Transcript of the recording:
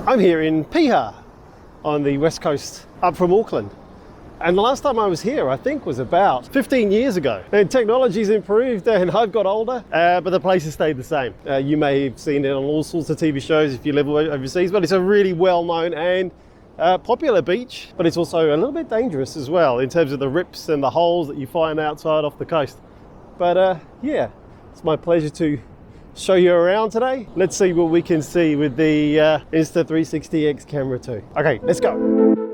I'm here in Piha on the west coast up from Auckland. And the last time I was here, I think, was about 15 years ago. And technology's improved and I've got older, but the place has stayed the same. You may have seen it on all sorts of TV shows if you live overseas, but it's a really well-known and popular beach, but it's also a little bit dangerous as well in terms of the rips and the holes that you find outside off the coast. But yeah, it's my pleasure to show you around today. Let's see what we can see with the Insta360X camera too. Okay, let's go.